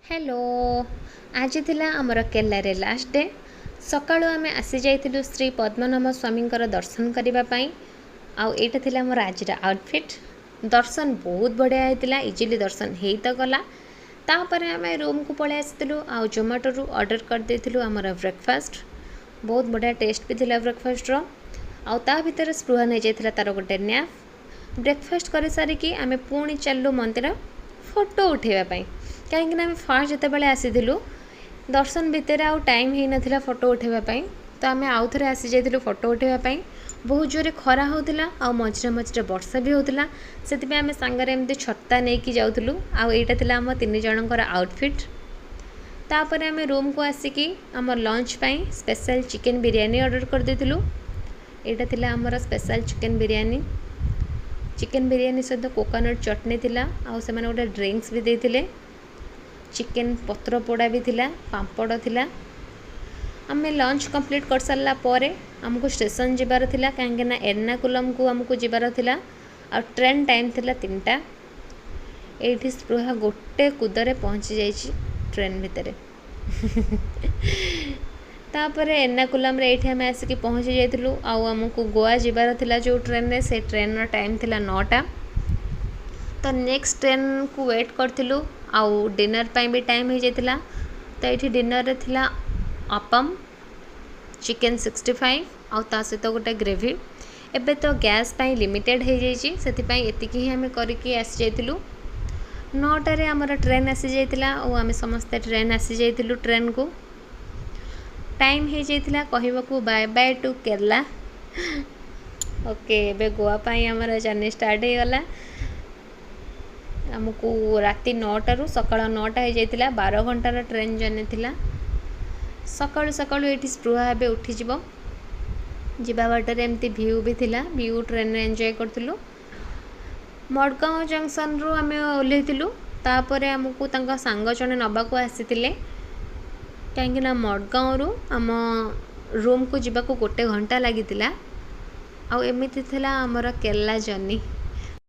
Hello आज थिला आमर केलारे लास्ट डे सकाळु आमे आसी जाइथिलु श्री पद्मनाभ स्वामी दर्शन करने आउ एटा थिला आमर आज आउटफिट दर्शन बहुत बढ़िया होता इजिली दर्शन हो तो गला तापर आमे रूम को पळे आसिथिलु आउ जोमेटो रु ऑर्डर कर देथिलु आमर ब्रेकफास्ट बहुत बढ़िया टेस्ट भी थिला ब्रेकफास्ट रो आउ ता भितर स्पृहा नै जाइथिला तार गोटे नैप ब्रेकफास्ट कर सारिकी आमे पुणी चललु मंदिर फोटो उठेबा पई कहीं आम फास्ट जिते आसीलु दर्शन भितर आउ टाइम हो नाला फोटो उठेबापी तो आम आउ थे आसी जाइलु फोटो उठेबापी बहुत जोरे खरा होता आ मझे मझे वर्षा भी होता से आम सांगे एमती छत्ता नहीं कि जाऊँ आउ यहाँ आम तीन जनकर आउटफिट तापर आम रूम को आसिकी आम लंच पाई स्पेशल चिकेन बिरयानी ऑर्डर कर देलु यहाँ थिला आमर स्पेशल चिकेन बिरयानी सहित कोकोनट चटनी थिला आउ से गोटे ड्रिंक्स भी देते चिकेन पत्र पोड़ा भी थिला पापड़ थिला आम लंच कंप्लीट कर सारा पर आमको स्टेशन जीवार थिला कहीं एर्नाकुलम को आमको जीवार थिला आ ट्रेन टाइम थिला 3टा ये स्पृहा गोटे कूदरे पहुँची जाइए ट्रेन भितर तापर एर्नाकुलम रे आम आसिक पहुँची जाइलु आमको गोवा जीवार थिला जो ट्रेन रे से ट्रेन टाइम थिला 9टा तो नेक्स्ट ट्रेन को वेट करथिलु आउ डिनर पाई भी टाइम हो जाता तो ये डिनर रे थिला अपम चिकेन 65 आउ ता सहित गोटे ग्रेवी एबे तो गैस पाई लिमिटेड हो जाइए से एतिकी ही आम करके आसी जाइलु 9टारे आमर ट्रेन आसी जाइतिला और आम समस्ते ट्रेन आसी जाइलु ट्रेन को टाइम हो जाइतिला कहबाकू bye bye to Kerala okay एबे गोवा पाई आमर जर्नी स्टार्ट हो गला आमको राति 9टारू सकाळ 9टा हो जाइतिला 12 घंटार ट्रेन जर्नी थिला सकाळु सकाळु ये स्पृहा एबे उठी जीवा बाटर एमती व्यू भी थिला व्यू ट्रेन रे एंजॉय करथिलु मडगांव जंक्शन रु आमे ओल्हेइथिलु तापर आमको तांका सांग जने नबाको आसीतिले कहीं मडगांव रु आम रूम को जीवा को 1 घंटा लगी आउ एमिति थिला आमर केरला जर्नी।